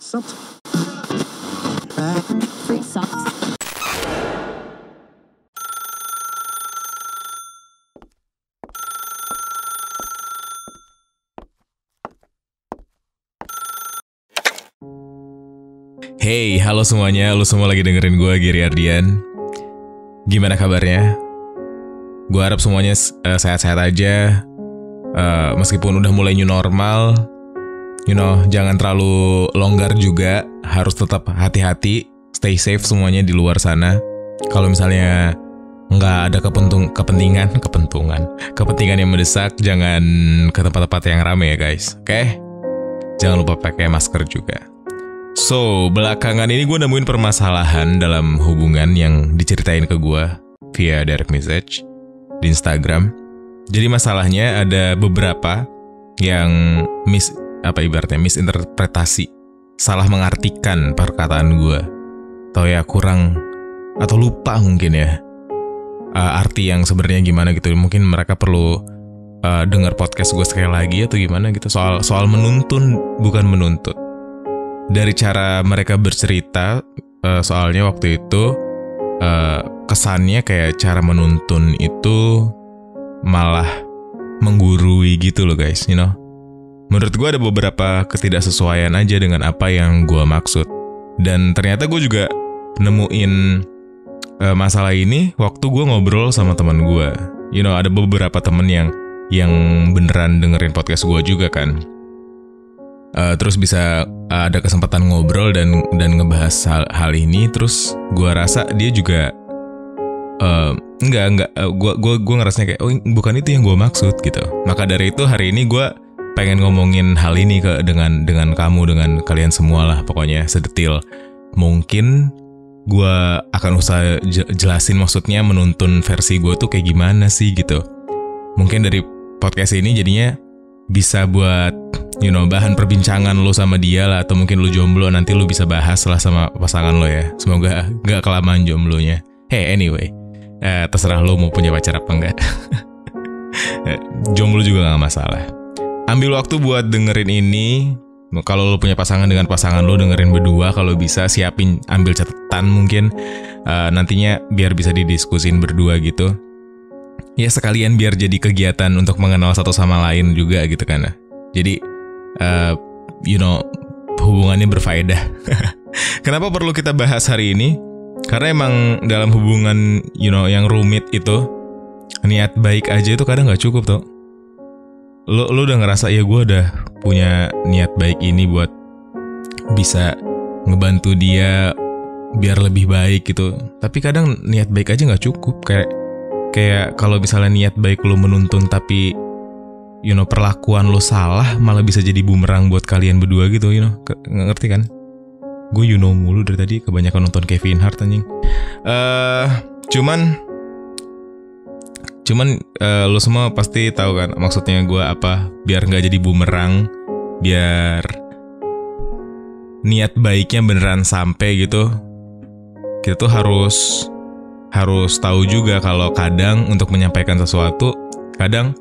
Free socks. Hey, halo semuanya, lu semua lagi dengerin gue, Giri Ardian. Gimana kabarnya? Gue harap semuanya sehat-sehat aja. Meskipun udah mulai new normal, jangan terlalu longgar juga. Harus tetap hati-hati, stay safe semuanya di luar sana. Kalau misalnya nggak ada kepentingan yang mendesak, jangan ke tempat-tempat yang rame ya guys. Oke? Jangan lupa pakai masker juga. So, belakangan ini gue nemuin permasalahan dalam hubungan yang diceritain ke gue via direct message di Instagram. Jadi masalahnya ada beberapa yang misinterpretasi, salah mengartikan perkataan gue. Atau ya kurang, atau lupa mungkin ya, arti yang sebenarnya gimana gitu. Mungkin mereka perlu dengar podcast gue sekali lagi atau gimana gitu. Soal menuntun, bukan menuntut. Dari cara mereka bercerita, soalnya waktu itu kesannya kayak cara menuntun itu malah menggurui gitu loh guys, Menurut gue ada beberapa ketidaksesuaian aja dengan apa yang gue maksud. Dan ternyata gue juga nemuin masalah ini waktu gue ngobrol sama teman gue. Ada beberapa temen yang beneran dengerin podcast gue juga kan. Terus bisa ada kesempatan ngobrol dan ngebahas hal ini. Terus gue rasa dia juga gue ngerasanya kayak bukan itu yang gue maksud gitu. Maka dari itu hari ini gue pengen ngomongin hal ini dengan kamu, dengan kalian semua lah, pokoknya sedetil mungkin. Gue akan usaha jelasin maksudnya menuntun versi gue tuh kayak gimana sih gitu. Mungkin dari podcast ini jadinya bisa buat bahan perbincangan lo sama dia lah. Atau mungkin lo jomblo, nanti lo bisa bahas lah sama pasangan lo ya. Semoga gak kelamaan jomblonya. Hey anyway, terserah lo mau punya pacar apa enggak. Jomblo juga gak masalah. Ambil waktu buat dengerin ini. Kalau lo punya pasangan, dengan pasangan lo dengerin berdua. Kalau bisa siapin, ambil catatan mungkin, nantinya biar bisa didiskusin berdua gitu. Ya sekalian biar jadi kegiatan untuk mengenal satu sama lain juga gitu kan. Jadi hubungannya berfaedah. Kenapa perlu kita bahas hari ini? Karena emang dalam hubungan yang rumit itu, niat baik aja itu kadang gak cukup tuh. Lo udah ngerasa ya gue udah punya niat baik ini buat bisa ngebantu dia biar lebih baik gitu. Tapi kadang niat baik aja gak cukup. Kayak kalau misalnya niat baik lo menuntun tapi perlakuan lo salah, malah bisa jadi bumerang buat kalian berdua gitu, ngerti kan? Gue mulu dari tadi, kebanyakan nonton Kevin Hart anjing. Cuman lo semua pasti tahu kan maksudnya gue apa, biar nggak jadi bumerang, biar niat baiknya beneran sampai gitu. Kita tuh harus tahu juga kalau kadang untuk menyampaikan sesuatu, kadang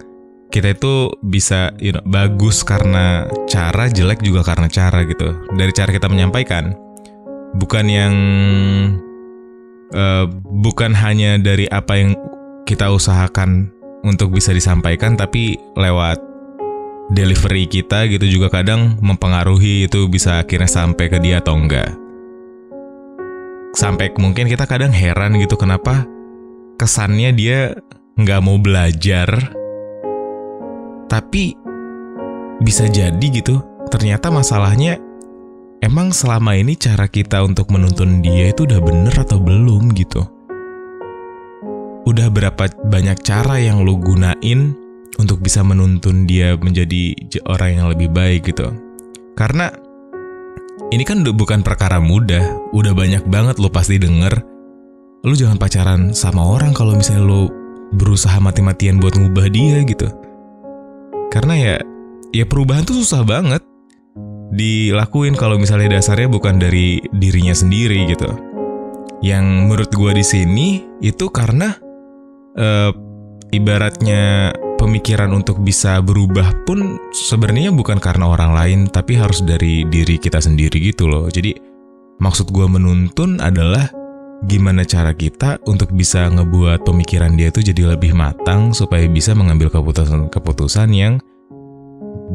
kita itu bisa bagus karena cara, jelek juga karena cara gitu. Dari cara kita menyampaikan, bukan hanya dari apa yang kita usahakan untuk bisa disampaikan, tapi lewat delivery kita gitu juga kadang mempengaruhi itu bisa akhirnya sampai ke dia atau enggak. Sampai mungkin kita kadang heran gitu kenapa kesannya dia nggak mau belajar. Tapi bisa jadi gitu, ternyata masalahnya emang selama ini cara kita untuk menuntun dia itu udah bener atau belum gitu. Udah berapa banyak cara yang lo gunain untuk bisa menuntun dia menjadi orang yang lebih baik gitu. Karena ini kan bukan perkara mudah. Udah banyak banget lo pasti denger, lo jangan pacaran sama orang kalau misalnya lo berusaha mati-matian buat ngubah dia gitu. Karena ya perubahan tuh susah banget dilakuin kalau misalnya dasarnya bukan dari dirinya sendiri gitu. Yang menurut gue di sini itu karena ibaratnya pemikiran untuk bisa berubah pun sebenarnya bukan karena orang lain, tapi harus dari diri kita sendiri gitu loh. Jadi maksud gue menuntun adalah gimana cara kita untuk bisa ngebuat pemikiran dia itu jadi lebih matang supaya bisa mengambil keputusan yang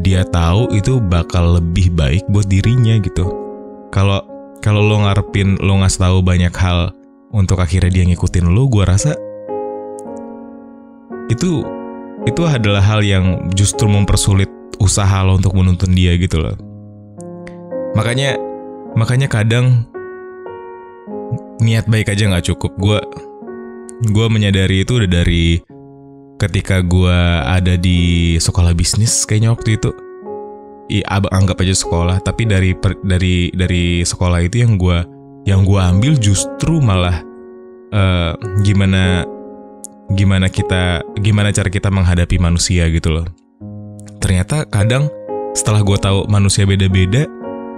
dia tahu itu bakal lebih baik buat dirinya gitu. Kalau lo ngarepin lo ngasih tahu banyak hal untuk akhirnya dia ngikutin lo, gue rasa itu adalah hal yang justru mempersulit usaha lo untuk menuntun dia gitu loh. Makanya kadang niat baik aja nggak cukup. Gue menyadari itu udah dari ketika gue ada di sekolah bisnis kayaknya waktu itu. Anggap aja sekolah, tapi dari sekolah itu yang gue ambil justru malah gimana cara kita menghadapi manusia gitu loh. Ternyata kadang setelah gue tahu manusia beda-beda,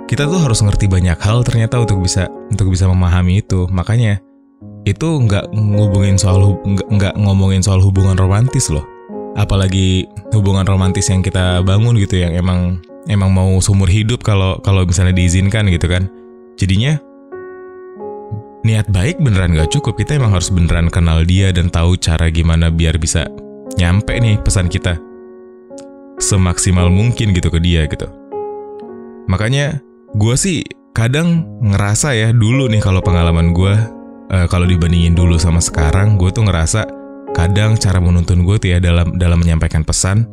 kita tuh harus ngerti banyak hal ternyata untuk bisa memahami itu. Makanya itu nggak ngomongin soal hubungan romantis loh. Apalagi hubungan romantis yang kita bangun gitu, yang emang mau seumur hidup kalau misalnya diizinkan gitu kan. Jadinya niat baik beneran gak cukup. Kita emang harus beneran kenal dia dan tahu cara gimana biar bisa nyampe nih pesan kita semaksimal mungkin gitu ke dia gitu. Makanya gue sih kadang ngerasa ya, dulu nih kalau pengalaman gue, kalau dibandingin dulu sama sekarang, gue tuh ngerasa kadang cara menuntun gue tuh ya dalam menyampaikan pesan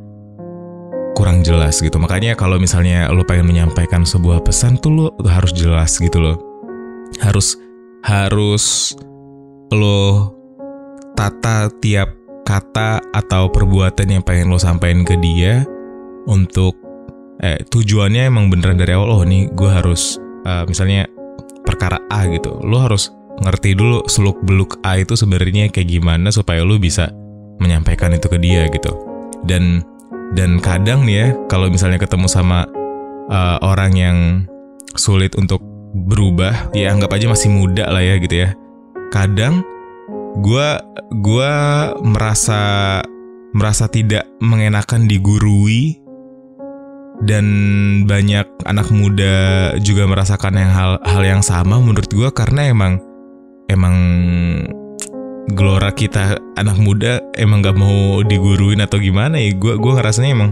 kurang jelas gitu. Makanya kalau misalnya lo pengen menyampaikan sebuah pesan tuh lo harus jelas gitu loh. Harus lo tata tiap kata atau perbuatan yang pengen lo sampaikan ke dia untuk tujuannya emang beneran dari awal. Oh nih gue harus misalnya perkara A gitu, lo harus ngerti dulu seluk beluk A itu sebenarnya kayak gimana supaya lo bisa menyampaikan itu ke dia gitu. Dan kadang nih ya, kalau misalnya ketemu sama orang yang sulit untuk berubah, ya anggap aja masih muda lah ya gitu ya. Kadang gue merasa tidak mengenakan digurui, dan banyak anak muda juga merasakan hal yang sama menurut gue, karena emang gelora kita anak muda emang gak mau diguruin atau gimana ya. Gue ngerasanya emang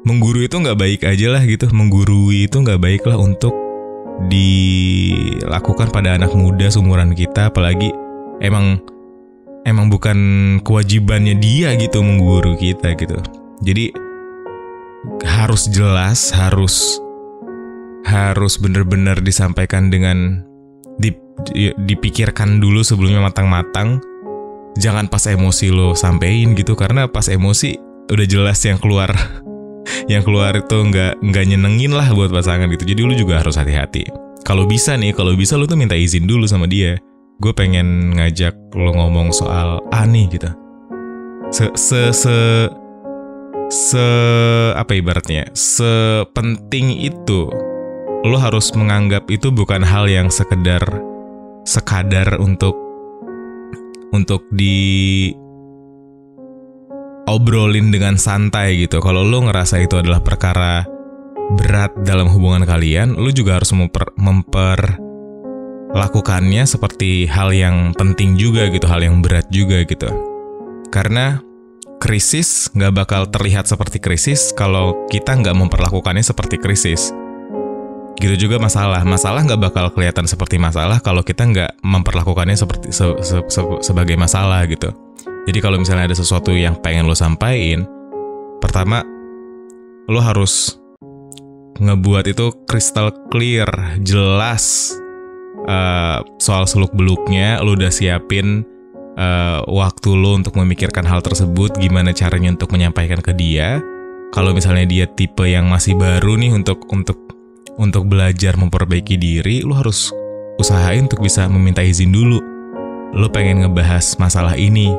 menggurui itu gak baik aja lah gitu. Menggurui itu gak baik lah untuk dilakukan pada anak muda seumuran kita. Apalagi emang bukan kewajibannya dia gitu mengguru kita gitu. Jadi harus jelas, harus benar-benar disampaikan dengan dipikirkan dulu sebelumnya matang-matang. Jangan pas emosi lo sampein gitu, karena pas emosi udah jelas yang keluar itu nggak nyenengin lah buat pasangan gitu. Jadi lu juga harus hati-hati. Kalau bisa lu tuh minta izin dulu sama dia. Gue pengen ngajak lo ngomong soal A nih gitu. Apa ibaratnya? Sepenting itu. Lo harus menganggap itu bukan hal yang sekadar untuk diobrolin dengan santai gitu. Kalau lo ngerasa itu adalah perkara berat dalam hubungan kalian, lo juga harus memperlakukannya seperti hal yang penting juga gitu, hal yang berat juga gitu. Karena krisis gak bakal terlihat seperti krisis kalau kita gak memperlakukannya seperti krisis. Gitu juga masalah gak bakal kelihatan seperti masalah kalau kita gak memperlakukannya seperti sebagai masalah gitu. Jadi kalau misalnya ada sesuatu yang pengen lo sampaikan, pertama lo harus ngebuat itu crystal clear, jelas soal seluk beluknya. Lo udah siapin waktu lo untuk memikirkan hal tersebut, gimana caranya untuk menyampaikan ke dia. Kalau misalnya dia tipe yang masih baru nih untuk belajar memperbaiki diri, lo harus usahain untuk bisa meminta izin dulu. Lo pengen ngebahas masalah ini,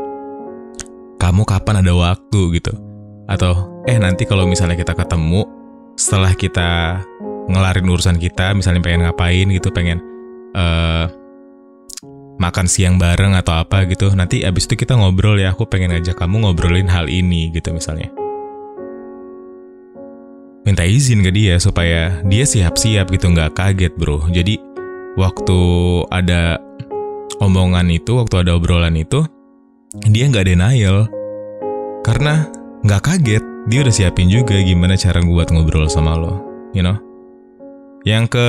kamu kapan ada waktu gitu? Atau nanti kalau misalnya kita ketemu setelah kita ngelarin urusan kita, misalnya pengen ngapain gitu, pengen makan siang bareng atau apa gitu, nanti abis itu kita ngobrol ya, aku pengen ngajak kamu ngobrolin hal ini gitu misalnya. minta izin ke dia supaya dia siap-siap gitu, nggak kaget bro. Jadi waktu ada omongan itu, waktu ada obrolan itu, dia nggak denial karena nggak kaget. Dia udah siapin juga gimana cara buat ngobrol sama lo, you know. Yang ke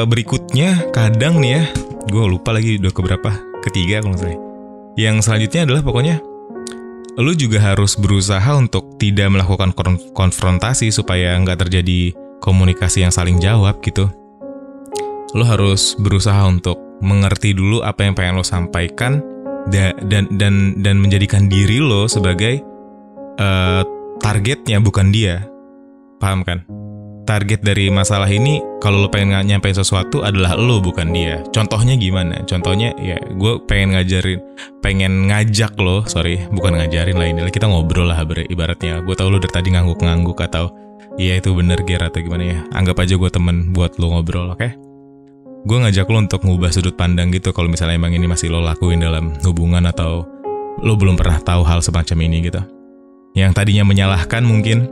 berikutnya kadang nih ya, gue lupa lagi udah keberapa, ketiga kalau nggak salah. Yang selanjutnya adalah pokoknya lu juga harus berusaha untuk tidak melakukan konfrontasi supaya nggak terjadi komunikasi yang saling jawab gitu. Lu harus berusaha untuk mengerti dulu apa yang pengen lo sampaikan dan menjadikan diri lo sebagai targetnya, bukan dia. Paham kan? Target dari masalah ini, kalau lo pengen nyampein sesuatu adalah lo, bukan dia. Contohnya gimana? Contohnya ya gue pengen ngajak lo, bukan ngajarin lah, ini kita ngobrol lah ibaratnya. Gue tahu lo dari tadi ngangguk-ngangguk atau iya itu bener Ger atau gimana ya. Anggap aja gue temen buat lo ngobrol, oke? Gue ngajak lo untuk ngubah sudut pandang gitu kalau misalnya emang ini masih lo lakuin dalam hubungan atau lo belum pernah tahu hal semacam ini gitu. Yang tadinya menyalahkan mungkin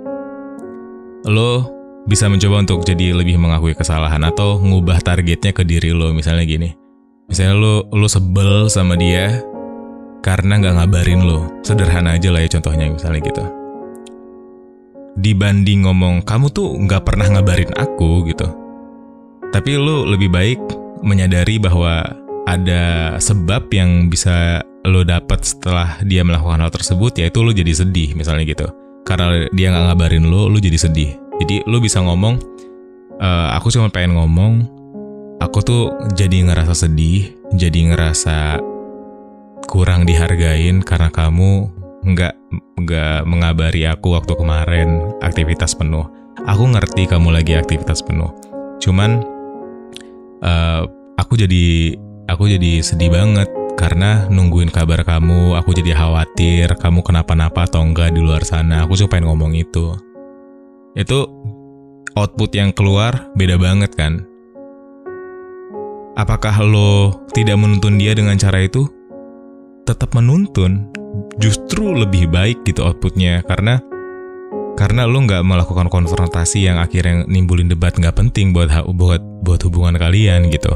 lo bisa mencoba untuk jadi lebih mengakui kesalahan atau ngubah targetnya ke diri lo. Misalnya gini, misalnya lo sebel sama dia karena nggak ngabarin lo. Sederhana aja lah ya contohnya misalnya gitu. Dibanding ngomong kamu tuh nggak pernah ngabarin aku gitu, tapi lo lebih baik menyadari bahwa ada sebab yang bisa lo dapat setelah dia melakukan hal tersebut, yaitu lo jadi sedih misalnya gitu. Karena dia nggak ngabarin lo jadi sedih. Jadi lo bisa ngomong, aku cuma pengen ngomong, aku tuh jadi ngerasa sedih, jadi ngerasa kurang dihargain karena kamu nggak mengabari aku waktu kemarin aktivitas penuh. Aku ngerti kamu lagi aktivitas penuh, cuman aku jadi sedih banget karena nungguin kabar kamu. Aku jadi khawatir kamu kenapa-napa atau enggak di luar sana. Aku cuma pengen ngomong itu. Itu output yang keluar beda banget kan? Apakah lo tidak menuntun dia dengan cara itu? Tetap menuntun, justru lebih baik gitu outputnya, karena lo nggak melakukan konfrontasi yang akhirnya nimbulin debat nggak penting buat hubungan kalian gitu.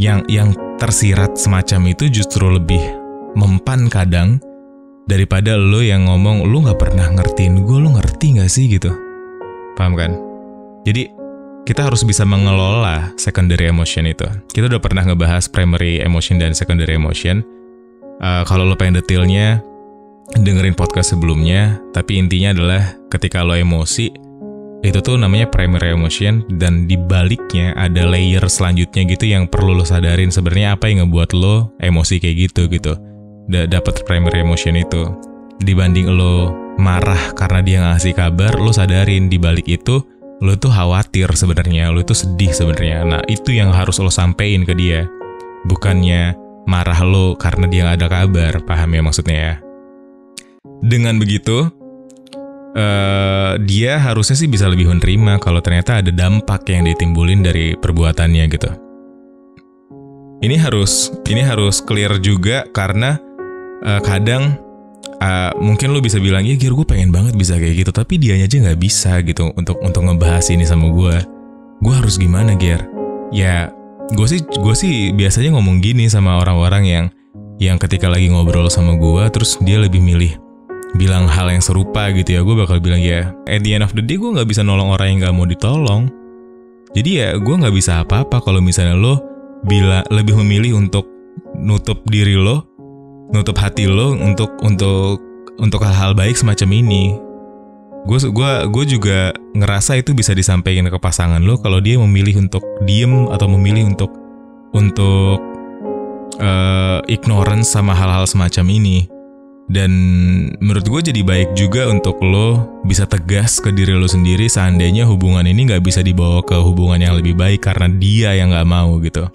Yang tersirat semacam itu justru lebih mempan kadang daripada lo yang ngomong, lo gak pernah ngertiin gue, lo ngerti gak sih gitu. Paham kan? Jadi kita harus bisa mengelola secondary emotion itu. Kita udah pernah ngebahas primary emotion dan secondary emotion. Kalau lo pengen detailnya, dengerin podcast sebelumnya. Tapi intinya adalah ketika lo emosi, itu tuh namanya primary emotion. Dan di baliknya ada layer selanjutnya gitu yang perlu lo sadarin. Sebenarnya apa yang ngebuat lo emosi kayak gitu. Dapat primary emotion itu. Dibanding lo marah karena dia ngasih kabar, lo sadarin di balik itu lo tuh khawatir sebenarnya, lo itu sedih sebenarnya. Nah, itu yang harus lo sampein ke dia. Bukannya marah lo karena dia nggak ada kabar. Paham ya maksudnya ya? Dengan begitu, dia harusnya sih bisa lebih menerima kalau ternyata ada dampak yang ditimbulin dari perbuatannya gitu. Ini harus clear juga karena kadang mungkin lo bisa bilang, ya Gir, gue pengen banget bisa kayak gitu, tapi dianya aja nggak bisa gitu untuk ngebahas ini sama gue. Gue harus gimana Gir? Ya gue sih biasanya ngomong gini sama orang-orang yang ketika lagi ngobrol sama gue, terus dia lebih milih bilang hal yang serupa gitu ya. Gue bakal bilang ya, at the end of the day gue nggak bisa nolong orang yang nggak mau ditolong. Jadi ya gue nggak bisa apa-apa kalau misalnya lo lebih memilih untuk nutup diri lo, nutup hati lo untuk hal-hal baik semacam ini. Gue juga ngerasa itu bisa disampaikan ke pasangan lo kalau dia memilih untuk diem atau memilih untuk ignorance sama hal-hal semacam ini. Dan menurut gue jadi baik juga untuk lo bisa tegas ke diri lo sendiri seandainya hubungan ini gak bisa dibawa ke hubungan yang lebih baik karena dia yang gak mau gitu.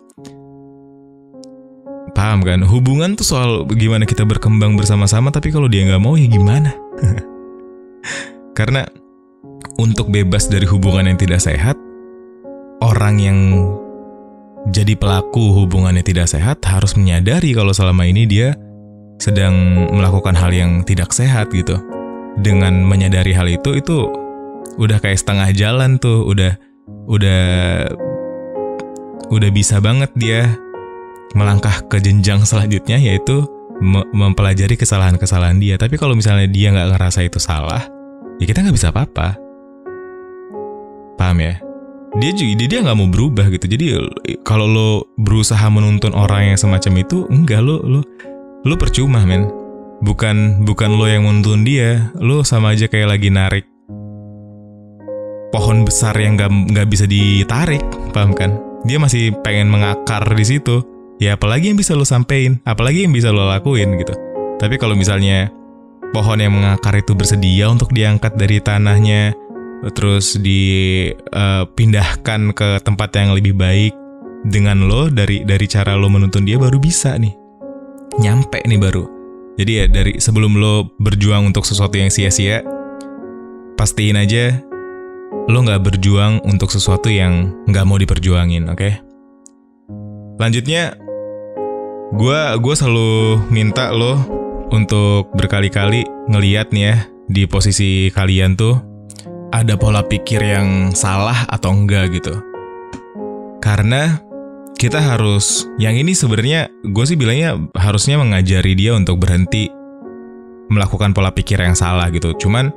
Paham kan? Hubungan tuh soal gimana kita berkembang bersama-sama, tapi kalau dia gak mau ya gimana? Karena untuk bebas dari hubungan yang tidak sehat, orang yang jadi pelaku hubungan yang tidak sehat harus menyadari kalau selama ini dia sedang melakukan hal yang tidak sehat gitu. Dengan menyadari hal itu udah kayak setengah jalan tuh, udah bisa banget dia melangkah ke jenjang selanjutnya, yaitu mempelajari kesalahan-kesalahan dia. Tapi kalau misalnya dia nggak ngerasa itu salah, ya kita nggak bisa apa-apa. Paham ya? Dia nggak mau berubah gitu. Jadi kalau lo berusaha menuntun orang yang semacam itu, enggak, lo percuma, men. Bukan lo yang menuntun dia, lo sama aja kayak lagi narik pohon besar yang nggak bisa ditarik, paham kan? Dia masih pengen mengakar di situ. Ya apalagi yang bisa lo sampein, apalagi yang bisa lo lakuin gitu. Tapi kalau misalnya pohon yang mengakar itu bersedia untuk diangkat dari tanahnya, terus dipindahkan ke tempat yang lebih baik dengan lo, dari cara lo menuntun dia, baru bisa nih nyampe nih baru. Jadi ya dari sebelum lo berjuang untuk sesuatu yang sia-sia, pastiin aja lo nggak berjuang untuk sesuatu yang nggak mau diperjuangin, oke? Lanjutnya, gue selalu minta lo untuk berkali-kali ngeliat nih ya, di posisi kalian tuh ada pola pikir yang salah atau enggak gitu. Karena kita harus, yang ini sebenarnya gue sih bilangnya harusnya mengajari dia untuk berhenti melakukan pola pikir yang salah gitu. Cuman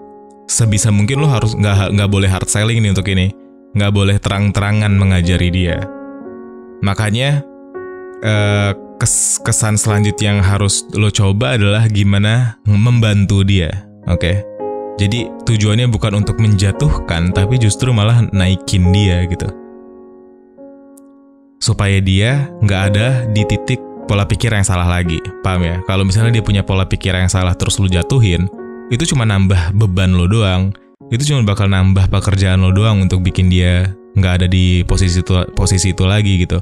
sebisa mungkin lo harus nggak boleh hard selling nih untuk ini, nggak boleh terang-terangan mengajari dia. Makanya kesan selanjutnya yang harus lo coba adalah gimana membantu dia, oke? Jadi tujuannya bukan untuk menjatuhkan, tapi justru malah naikin dia gitu, supaya dia nggak ada di titik pola pikir yang salah lagi, paham ya? Kalau misalnya dia punya pola pikir yang salah terus lo jatuhin, itu cuma nambah beban lo doang, itu cuma bakal nambah pekerjaan lo doang untuk bikin dia nggak ada di posisi itu lagi gitu.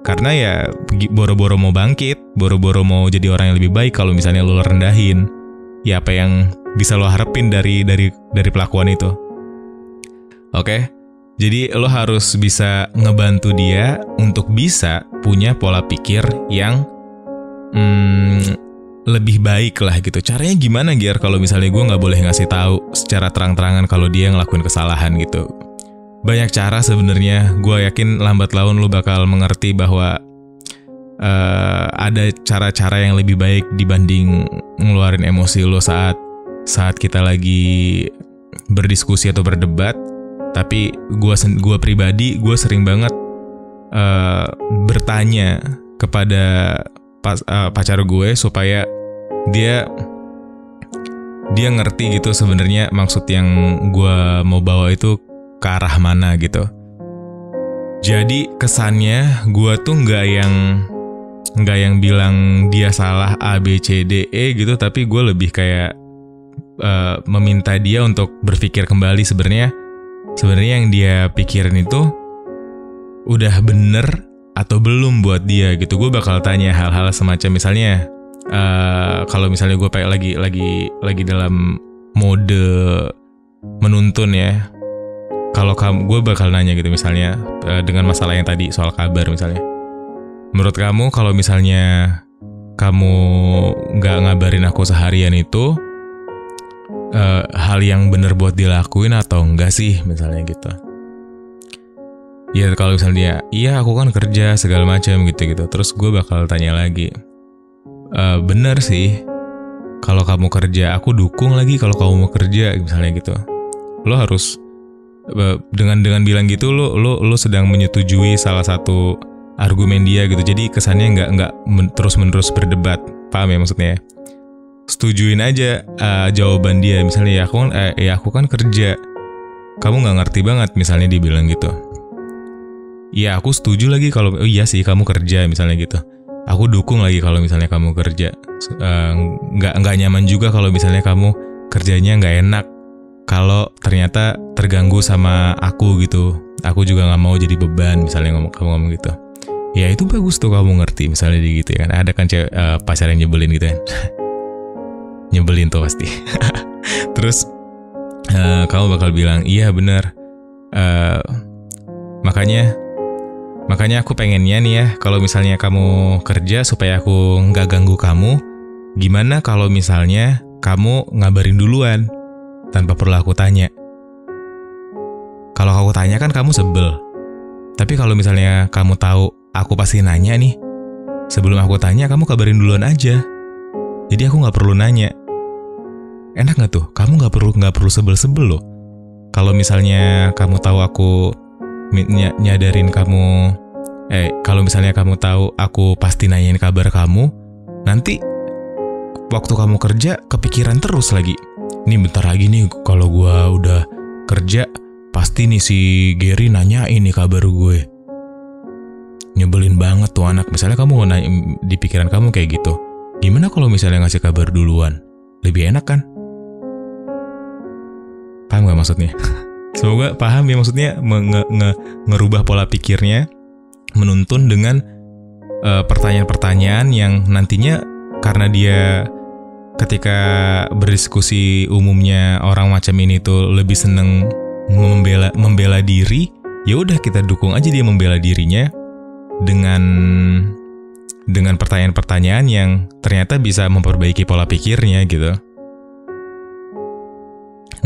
Karena ya boro-boro mau bangkit, boro-boro mau jadi orang yang lebih baik, kalau misalnya lo rendahin, ya apa yang bisa lo harapin dari pelakuan itu? Oke? Jadi lo harus bisa ngebantu dia untuk bisa punya pola pikir yang lebih baik lah gitu. Caranya gimana, Ger? Kalau misalnya gue nggak boleh ngasih tahu secara terang-terangan kalau dia ngelakuin kesalahan gitu. Banyak cara sebenarnya. Gue yakin lambat laun lo bakal mengerti bahwa ada cara-cara yang lebih baik dibanding ngeluarin emosi lo saat kita lagi berdiskusi atau berdebat. Tapi gue pribadi, gue sering banget bertanya kepada pacar gue supaya dia ngerti gitu sebenarnya maksud yang gue mau bawa itu ke arah mana gitu. Jadi kesannya gue tuh nggak yang bilang dia salah A B C D E gitu, tapi gue lebih kayak meminta dia untuk berpikir kembali sebenarnya yang dia pikirin itu udah bener atau belum buat dia gitu. Gue bakal tanya hal-hal semacam misalnya kalau misalnya gue kayak lagi dalam mode menuntun ya. Kalau gue bakal nanya gitu misalnya dengan masalah yang tadi soal kabar misalnya. Menurut kamu kalau misalnya kamu nggak ngabarin aku seharian itu hal yang bener buat dilakuin atau enggak sih misalnya gitu. Ya kalau misalnya iya aku kan kerja segala macam gitu. Terus gue bakal tanya lagi, bener sih kalau kamu kerja, aku dukung lagi kalau kamu mau kerja misalnya gitu. Lo harus dengan bilang gitu lo sedang menyetujui salah satu argumen dia gitu. Jadi kesannya nggak terus-menerus berdebat, paham ya maksudnya? Setujuin aja jawaban dia. Misalnya aku kan kerja, kamu nggak ngerti banget misalnya dibilang gitu. Ya aku setuju lagi kalau iya sih kamu kerja misalnya gitu. Aku dukung lagi kalau misalnya kamu kerja. Nggak nyaman juga kalau misalnya kamu kerjanya nggak enak, kalau ternyata terganggu sama aku gitu. Aku juga nggak mau jadi beban misalnya kamu ngomong gitu. Ya itu bagus tuh kamu ngerti misalnya gitu ya kan. Ada kan cewek pacar yang nyebelin gitu kan. Nyebelin tuh pasti. Terus kamu bakal bilang iya benar. Makanya aku pengennya nih ya, kalau misalnya kamu kerja supaya aku nggak ganggu kamu, gimana kalau misalnya kamu ngabarin duluan tanpa perlu aku tanya? Kalau aku tanya kan kamu sebel. Tapi kalau misalnya kamu tahu aku pasti nanya nih, sebelum aku tanya kamu kabarin duluan aja. Jadi aku nggak perlu nanya. Enak nggak tuh? Kamu nggak perlu sebel-sebel loh. Kalau misalnya kamu tahu aku nyadarin kamu, kalau misalnya kamu tahu aku pasti nanyain kabar kamu, nanti waktu kamu kerja kepikiran terus lagi. Nih bentar lagi nih kalau gua udah kerja, pasti nih si Gary nanyain nih kabar gue. Nyebelin banget tuh anak. Misalnya kamu nanya di pikiran kamu kayak gitu. Gimana kalau misalnya ngasih kabar duluan? Lebih enak kan? Paham gak maksudnya? Semoga paham ya, maksudnya ngerubah pola pikirnya, menuntun dengan pertanyaan-pertanyaan yang nantinya karena dia ketika berdiskusi umumnya orang macam ini tuh lebih seneng membela diri, ya udah kita dukung aja dia membela dirinya dengan pertanyaan-pertanyaan yang ternyata bisa memperbaiki pola pikirnya gitu.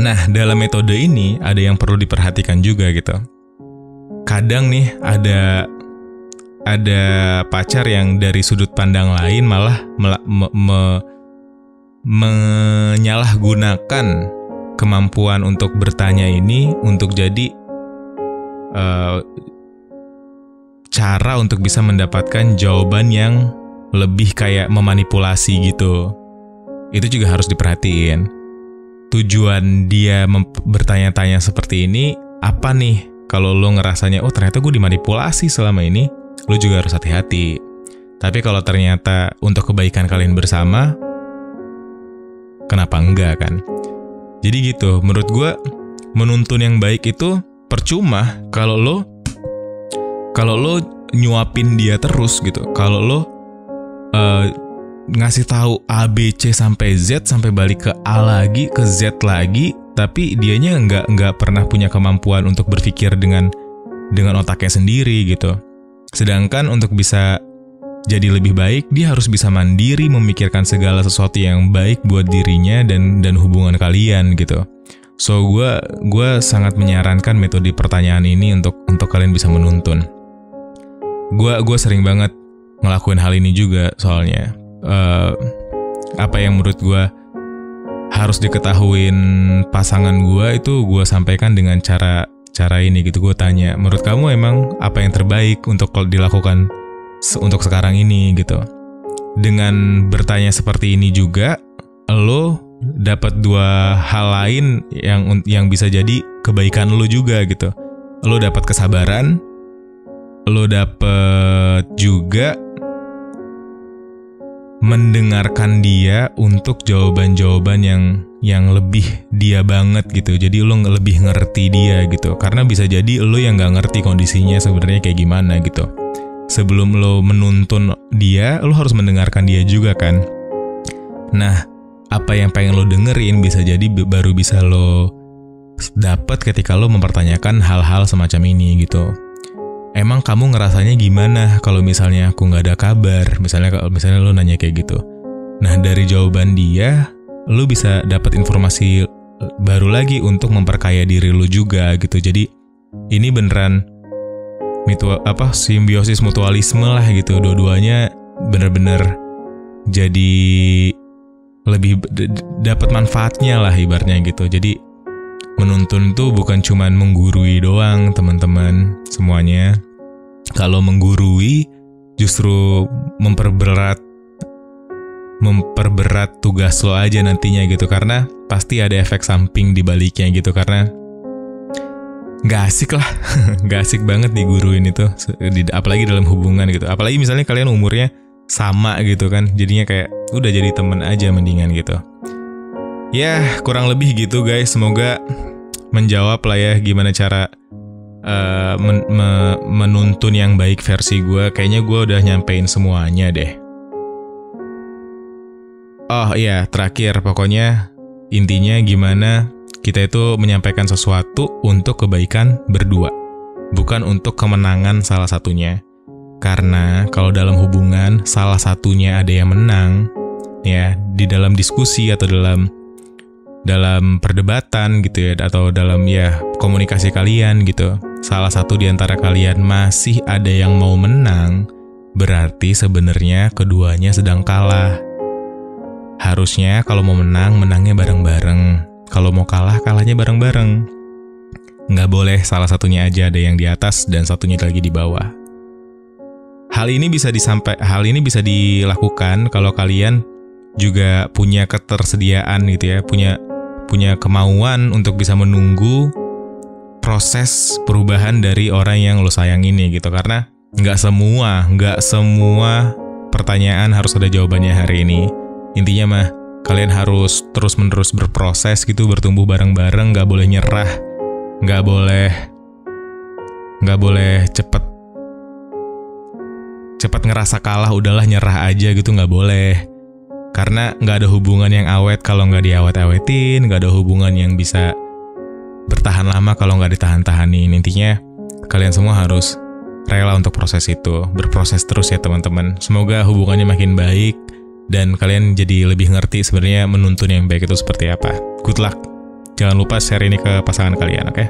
Nah, dalam metode ini ada yang perlu diperhatikan juga gitu. Kadang nih ada pacar yang dari sudut pandang lain malah menyalahgunakan kemampuan untuk bertanya ini untuk jadi cara untuk bisa mendapatkan jawaban yang lebih kayak memanipulasi gitu. Itu juga harus diperhatiin. Tujuan dia bertanya-tanya seperti ini apa nih? Kalau lo ngerasanya, oh ternyata gue dimanipulasi selama ini, lo juga harus hati-hati. Tapi kalau ternyata untuk kebaikan kalian bersama, kenapa enggak kan? Jadi gitu, menurut gue menuntun yang baik itu percuma kalau lo nyuapin dia terus gitu. Kalau lo ngasih tahu A, B, C sampai Z, sampai balik ke A lagi, ke Z lagi, tapi dianya nggak pernah punya kemampuan untuk berpikir dengan otaknya sendiri gitu. Sedangkan untuk bisa jadi lebih baik, dia harus bisa mandiri memikirkan segala sesuatu yang baik buat dirinya dan hubungan kalian gitu. So gue sangat menyarankan metode pertanyaan ini untuk kalian bisa menuntun. Gue sering banget ngelakuin hal ini juga soalnya. Apa yang menurut gue harus diketahuin pasangan gue itu gue sampaikan dengan cara ini gitu. Gue tanya, menurut kamu emang apa yang terbaik untuk dilakukan untuk sekarang ini gitu. Dengan bertanya seperti ini juga lo dapat dua hal lain yang bisa jadi kebaikan lo juga gitu. Lo dapat kesabaran, lo dapat juga mendengarkan dia untuk jawaban-jawaban yang lebih dia banget gitu. Jadi lo lebih ngerti dia gitu. Karena bisa jadi lo yang nggak ngerti kondisinya sebenarnya kayak gimana gitu. Sebelum lo menuntun dia, lo harus mendengarkan dia juga kan. Nah, apa yang pengen lo dengerin bisa jadi baru bisa lo dapat ketika lo mempertanyakan hal-hal semacam ini gitu. Emang kamu ngerasanya gimana kalau misalnya aku nggak ada kabar? Misalnya lo nanya kayak gitu. Nah, dari jawaban dia, lo bisa dapat informasi baru lagi untuk memperkaya diri lo juga gitu. Jadi ini beneran simbiosis mutualisme lah gitu. Dua-duanya bener-bener jadi lebih dapat manfaatnya lah ibaratnya gitu. Jadi menuntun tuh bukan cuman menggurui doang teman-teman semuanya. Kalau menggurui justru memperberat tugas lo aja nantinya gitu. Karena pasti ada efek samping di baliknya gitu. Karena gak asik lah. Gak asik banget diguruin itu, apalagi dalam hubungan gitu. Apalagi misalnya kalian umurnya sama gitu kan. Jadinya kayak udah jadi temen aja mendingan gitu. Ya kurang lebih gitu guys. Semoga menjawab lah ya gimana cara menuntun yang baik versi gue. Kayaknya gue udah nyampein semuanya deh. Oh iya, terakhir pokoknya intinya gimana kita itu menyampaikan sesuatu untuk kebaikan berdua, bukan untuk kemenangan salah satunya. Karena kalau dalam hubungan salah satunya ada yang menang ya, di dalam diskusi atau dalam dalam perdebatan gitu ya, atau dalam ya komunikasi kalian gitu, salah satu di antara kalian masih ada yang mau menang, berarti sebenarnya keduanya sedang kalah. Harusnya kalau mau menang, menangnya bareng-bareng. Kalau mau kalah, kalahnya bareng-bareng. Nggak boleh salah satunya aja ada yang di atas dan satunya lagi di bawah. Hal ini bisa dilakukan kalau kalian juga punya ketersediaan gitu ya, punya kemauan untuk bisa menunggu proses perubahan dari orang yang lo sayang ini gitu. Karena nggak semua pertanyaan harus ada jawabannya hari ini. Intinya mah kalian harus terus-menerus berproses gitu, bertumbuh bareng-bareng, nggak boleh nyerah, nggak boleh cepet ngerasa kalah, udahlah nyerah aja gitu, nggak boleh. Karena nggak ada hubungan yang awet kalau nggak diawet-awetin, nggak ada hubungan yang bisa bertahan lama kalau nggak ditahan-tahanin. Intinya kalian semua harus rela untuk proses itu, berproses terus ya teman-teman. Semoga hubungannya makin baik dan kalian jadi lebih ngerti sebenarnya menuntun yang baik itu seperti apa. Good luck. Jangan lupa share ini ke pasangan kalian, oke?